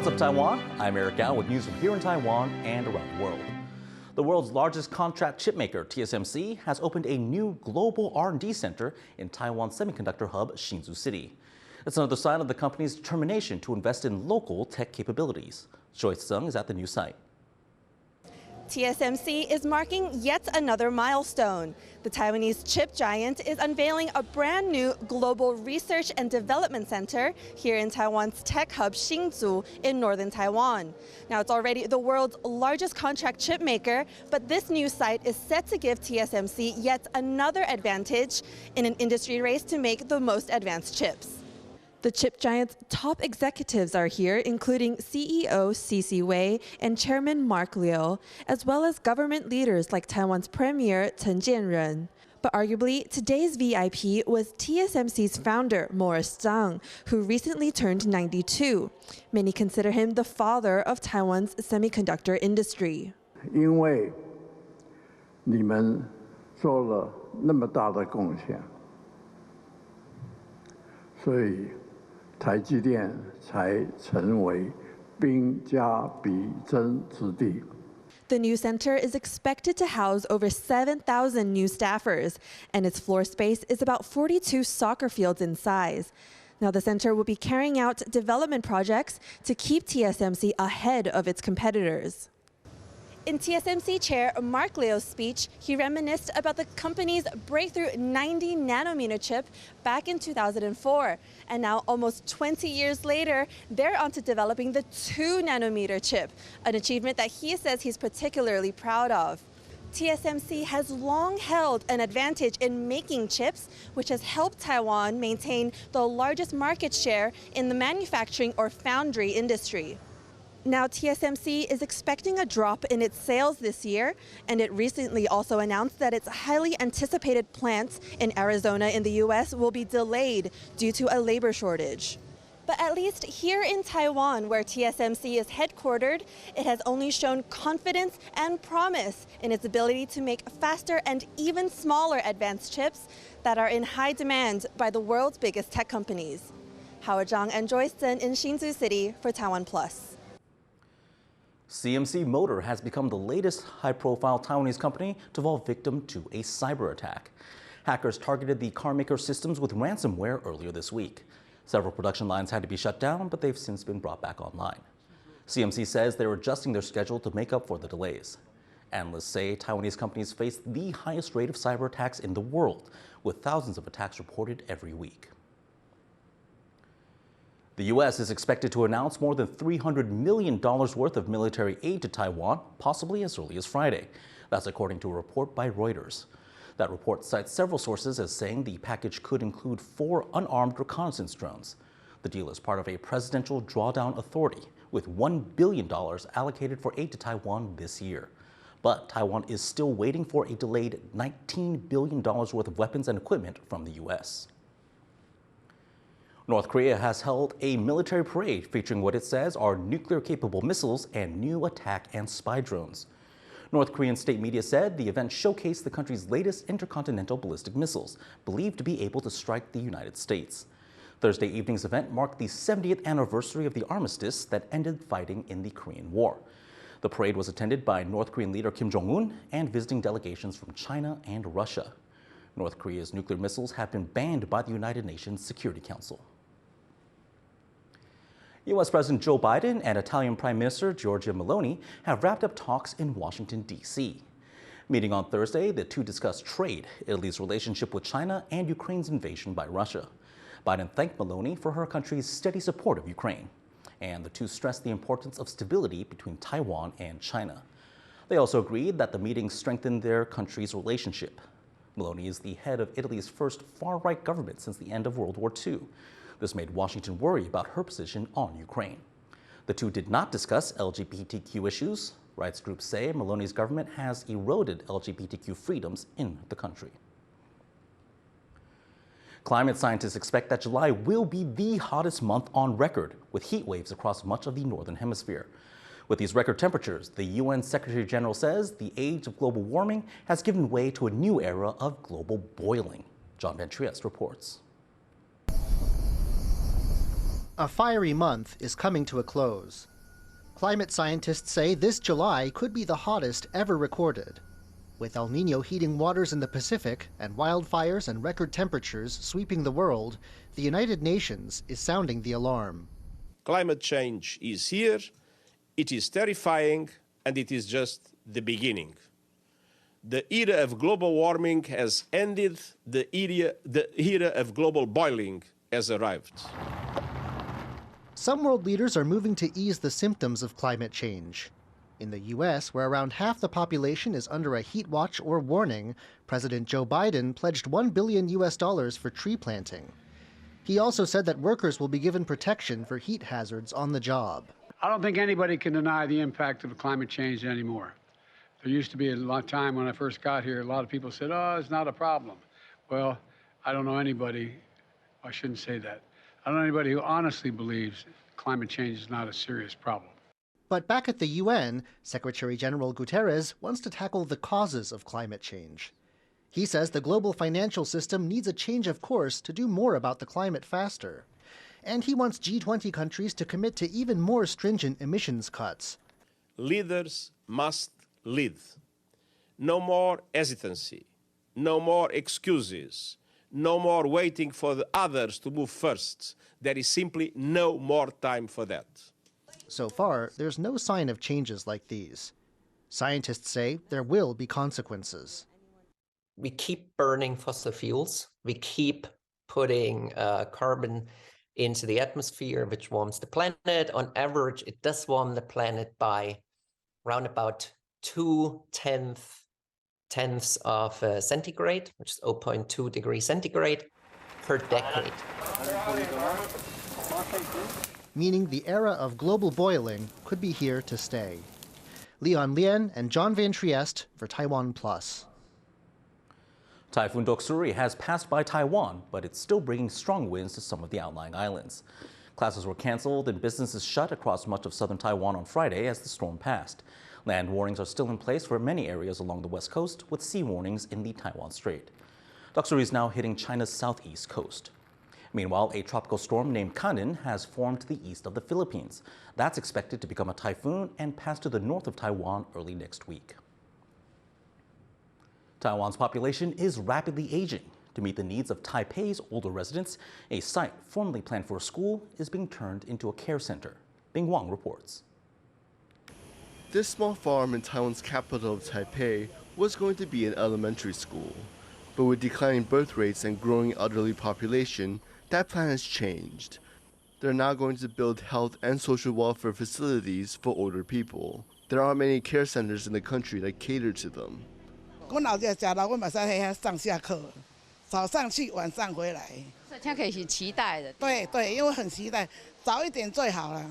What's up, Taiwan? I'm Eric Gao with news from here in Taiwan and around the world. The world's largest contract chipmaker, TSMC, has opened a new global R&D center in Taiwan's semiconductor hub, Hsinchu City. It's another sign of the company's determination to invest in local tech capabilities. Joyce Sung is at the new site. TSMC is marking yet another milestone. The Taiwanese chip giant is unveiling a brand new global research and development center here in Taiwan's tech hub Hsinchu in northern Taiwan. Now, it's already the world's largest contract chip maker, but this new site is set to give TSMC yet another advantage in an industry race to make the most advanced chips. The chip giant's top executives are here, including CEO C.C. Wei and Chairman Mark Liu, as well as government leaders like Taiwan's Premier Chen Jianren. But arguably, today's VIP was TSMC's founder, Morris Chang, who recently turned 92. Many consider him the father of Taiwan's semiconductor industry. 因为你们做了那么大的贡献，所以 台积电才成为兵家必争之地。 The new center is expected to house over 7,000 new staffers, and its floor space is about 42 soccer fields in size. Now, the center will be carrying out development projects to keep TSMC ahead of its competitors. In TSMC chair Mark Liu's speech, he reminisced about the company's breakthrough 90 nanometer chip back in 2004. And now, almost 20 years later, they're on to developing the 2 nanometer chip, an achievement that he says he's particularly proud of. TSMC has long held an advantage in making chips, which has helped Taiwan maintain the largest market share in the manufacturing or foundry industry. Now, TSMC is expecting a drop in its sales this year, and it recently also announced that its highly anticipated plants in Arizona in the U.S. will be delayed due to a labor shortage. But at least here in Taiwan, where TSMC is headquartered, it has only shown confidence and promise in its ability to make faster and even smaller advanced chips that are in high demand by the world's biggest tech companies. Howard Zhang and Joyce Chen in Hsinchu City for TaiwanPlus. CMC Motor has become the latest high-profile Taiwanese company to fall victim to a cyber attack. Hackers targeted the carmaker systems with ransomware earlier this week. Several production lines had to be shut down, but they've since been brought back online. CMC says they're adjusting their schedule to make up for the delays. Analysts say Taiwanese companies face the highest rate of cyber attacks in the world, with thousands of attacks reported every week. The U.S. is expected to announce more than $300 million worth of military aid to Taiwan, possibly as early as Friday. That's according to a report by Reuters. That report cites several sources as saying the package could include 4 unarmed reconnaissance drones. The deal is part of a presidential drawdown authority, with $1 billion allocated for aid to Taiwan this year. But Taiwan is still waiting for a delayed $19 billion worth of weapons and equipment from the U.S. North Korea has held a military parade featuring what it says are nuclear-capable missiles and new attack and spy drones. North Korean state media said the event showcased the country's latest intercontinental ballistic missiles, believed to be able to strike the United States. Thursday evening's event marked the 70th anniversary of the Armistice that ended fighting in the Korean War. The parade was attended by North Korean leader Kim Jong-un and visiting delegations from China and Russia. North Korea's nuclear missiles have been banned by the United Nations Security Council. U.S. President Joe Biden and Italian Prime Minister Giorgia Maloney have wrapped up talks in Washington, D.C. Meeting on Thursday, the two discussed trade, Italy's relationship with China, and Ukraine's invasion by Russia. Biden thanked Maloney for her country's steady support of Ukraine, and the two stressed the importance of stability between Taiwan and China. They also agreed that the meeting strengthened their country's relationship. Maloney is the head of Italy's first far-right government since the end of World War II. This made Washington worry about her position on Ukraine. The two did not discuss LGBTQ issues. Rights groups say Maloney's government has eroded LGBTQ freedoms in the country. Climate scientists expect that July will be the hottest month on record, with heat waves across much of the northern hemisphere. With these record temperatures, the UN Secretary General says the age of global warming has given way to a new era of global boiling. John Van Trieste reports. A fiery month is coming to a close. Climate scientists say this July could be the hottest ever recorded. With El Niño heating waters in the Pacific and wildfires and record temperatures sweeping the world, the United Nations is sounding the alarm. Climate change is here, it is terrifying, and it is just the beginning. The era of global warming has ended, the era of global boiling has arrived. Some world leaders are moving to ease the symptoms of climate change. In the U.S., where around half the population is under a heat watch or warning, President Joe Biden pledged $1 billion for tree planting. He also said that workers will be given protection for heat hazards on the job. I don't think anybody can deny the impact of climate change anymore. There used to be a lot of time when I first got here, a lot of people said, oh, it's not a problem. Well, I don't know anybody, I shouldn't say that. I don't know anybody who honestly believes climate change is not a serious problem. But back at the UN, Secretary General Guterres wants to tackle the causes of climate change. He says the global financial system needs a change of course to do more about the climate faster. And he wants G20 countries to commit to even more stringent emissions cuts. Leaders must lead. No more hesitancy, no more excuses, no more waiting for the others to move first. There is simply no more time for that. So far, there's no sign of changes like these. Scientists say there will be consequences. We keep burning fossil fuels. We keep putting carbon into the atmosphere, which warms the planet. On average, it does warm the planet by around about 0.2 of centigrade, which is 0.2 degrees centigrade per decade. Meaning the era of global boiling could be here to stay. Leon Lien and John Van Trieste for TaiwanPlus. Typhoon Doksuri has passed by Taiwan, but it's still bringing strong winds to some of the outlying islands. Classes were canceled and businesses shut across much of southern Taiwan on Friday as the storm passed. Land warnings are still in place for many areas along the west coast, with sea warnings in the Taiwan Strait. Doksuri is now hitting China's southeast coast. Meanwhile, a tropical storm named Kanin has formed to the east of the Philippines. That's expected to become a typhoon and pass to the north of Taiwan early next week. Taiwan's population is rapidly aging. To meet the needs of Taipei's older residents, a site formerly planned for a school is being turned into a care center. Bing Wang reports. This small farm in Taiwan's capital of Taipei was going to be an elementary school. But with declining birth rates and growing elderly population, that plan has changed. They're now going to build health and social welfare facilities for older people. There aren't many care centers in the country that cater to them. 我老家家了，我马上还上下课，早上去，晚上回来。所以这可以是期待的。对对，因为很期待，早一点最好了。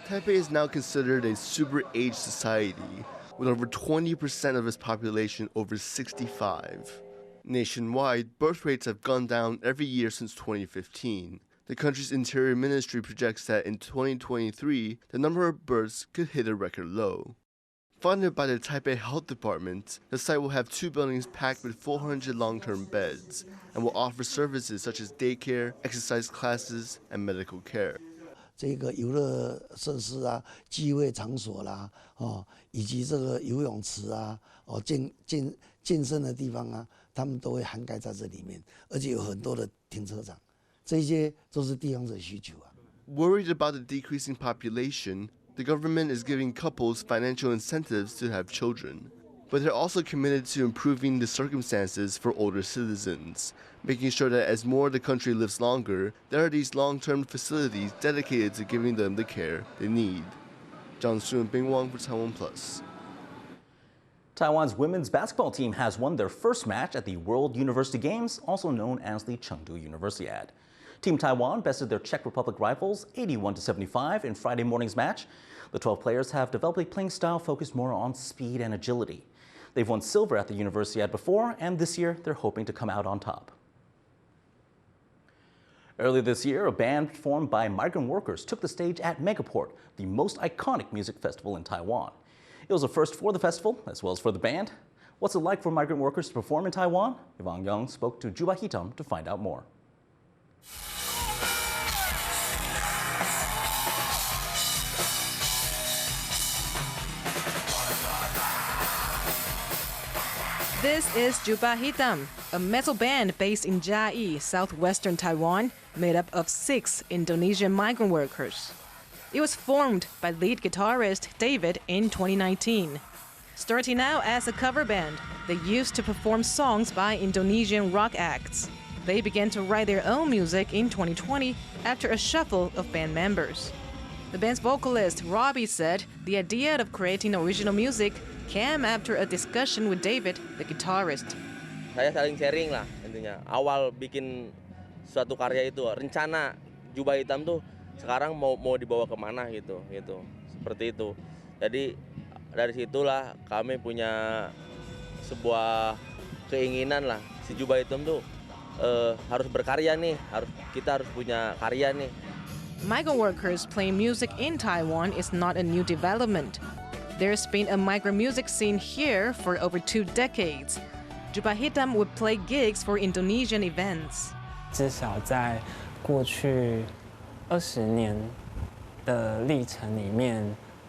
Taipei is now considered a super-aged society, with over 20% of its population over 65. Nationwide, birth rates have gone down every year since 2015. The country's Interior Ministry projects that in 2023, the number of births could hit a record low. Funded by the Taipei Health Department, the site will have 2 buildings packed with 400 long-term beds and will offer services such as daycare, exercise classes, and medical care. 这个游乐设施啊、聚会场所啦，以及这个游泳池啊、健身的地方啊，他们都会涵盖在这里面，而且有很多的停车场，这些都是地方的需求啊。Worried about the decreasing population, the government is giving couples financial incentives to have children. But they're also committed to improving the circumstances for older citizens, making sure that as more of the country lives longer, there are these long-term facilities dedicated to giving them the care they need. Zhang Su and Bing Wang for TaiwanPlus. Taiwan's women's basketball team has won their first match at the World University Games, also known as the Chengdu Universiade. Team Taiwan bested their Czech Republic rivals 81-75 in Friday morning's match. The 12 players have developed a playing style focused more on speed and agility. They've won silver at the Universiade before, and this year they're hoping to come out on top. Earlier this year, a band formed by migrant workers took the stage at Megaport, the most iconic music festival in Taiwan. It was a first for the festival, as well as for the band. What's it like for migrant workers to perform in Taiwan? Yvonne Young spoke to Juba Hitam to find out more. This is Juba Hitam, a metal band based in Chiayi, southwestern Taiwan, made up of 6 Indonesian migrant workers. It was formed by lead guitarist David in 2019. Starting out as a cover band, they used to perform songs by Indonesian rock acts. They began to write their own music in 2020 after a shuffle of band members. The band's vocalist Robbie said the idea of creating original music came after a discussion with David, the guitarist. Saya saling sharing lah intinya. Awal bikin suatu karya itu, rencana Jubah Hitam tuh sekarang mau dibawa kemana gitu. Seperti itu. Jadi dari situlah kami punya sebuah keinginan lah. Si Jubah Hitam tuh harus berkarya nih, kita harus punya karya nih. Migrant workers playing music in Taiwan is not a new development. There's been a migrant music scene here for over 2 decades. Jubah Hitam would play gigs for Indonesian events. 至少在过去20年的历程里面，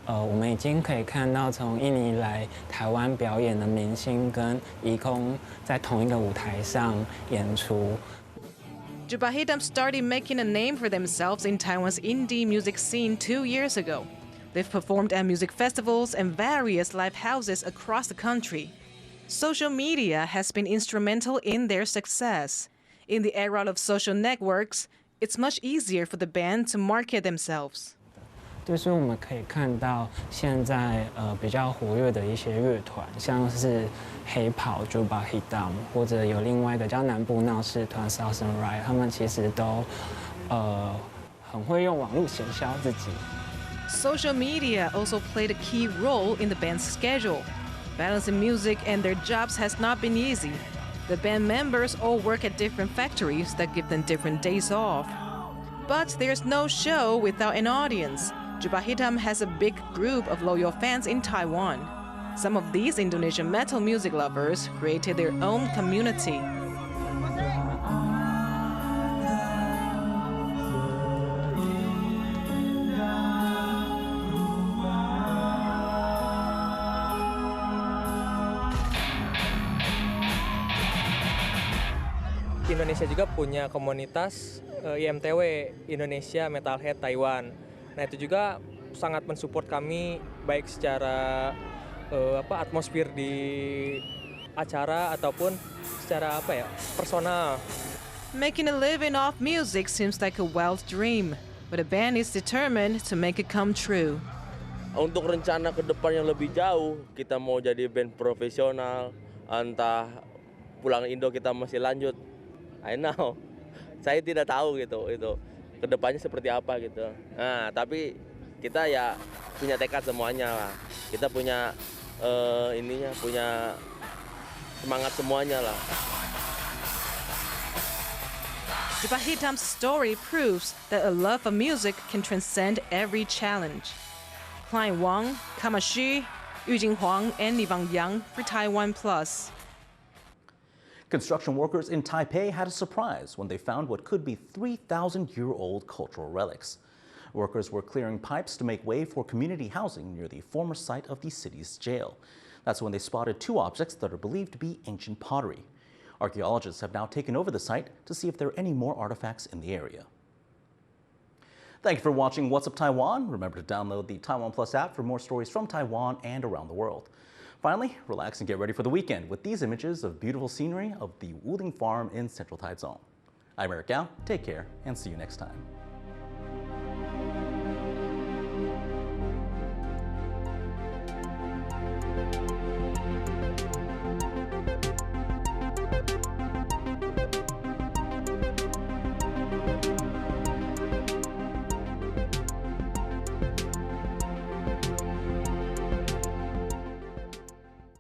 我们已经可以看到从印尼来台湾表演的明星跟移工在同一个舞台上演出。Jubah Hitam started making a name for themselves in Taiwan's indie music scene 2 years ago. They've performed at music festivals and various live houses across the country. Social media has been instrumental in their success. In the era of social networks, it's much easier for the band to market themselves. 就是我们可以看到现在比较活跃的一些乐团，像是黑袍 Jubah Hitam， 或者有另外一个叫南部闹事团 Ransomware， 他们其实都很会用网络行销自己。Social media also played a key role in the band's schedule. Balancing music and their jobs has not been easy. The band members all work at different factories that give them different days off. But there's no show without an audience. Jubah Hitam has a big group of loyal fans in Taiwan. Some of these Indonesian metal music lovers created their own community. Indonesia juga punya komunitas IMTW, Indonesia Metalhead Taiwan. Nah itu juga sangat mensupport kami baik secara atmosfer di acara ataupun secara personal. Making a living off music seems like a wild dream, but the band is determined to make it come true. Untuk rencana ke depan yang lebih jauh, kita mau jadi band profesional, entah pulang Indo kita masih lanjut. I know, saya tidak tahu gitu itu kedepannya seperti apa gitu. Nah tapi kita ya punya tekad semuanya lah. Kita punya punya semangat semuanya lah. Jubah Hitam's story proves that a love for music can transcend every challenge. Klein Wang, Kamashi, Yujing Huang, and Livang Yang for TaiwanPlus. Construction workers in Taipei had a surprise when they found what could be 3,000-year-old cultural relics. Workers were clearing pipes to make way for community housing near the former site of the city's jail. That's when they spotted 2 objects that are believed to be ancient pottery. Archaeologists have now taken over the site to see if there are any more artifacts in the area. Thank you for watching What's Up Taiwan. Remember to download the TaiwanPlus app for more stories from Taiwan and around the world. Finally, relax and get ready for the weekend with these images of beautiful scenery of the Wuling Farm in Central Taichung. I'm Eric Gao. Take care and see you next time.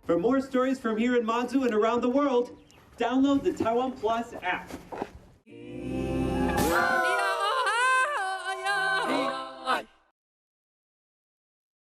For more stories from here in Manzu and around the world, download the TaiwanPlus app.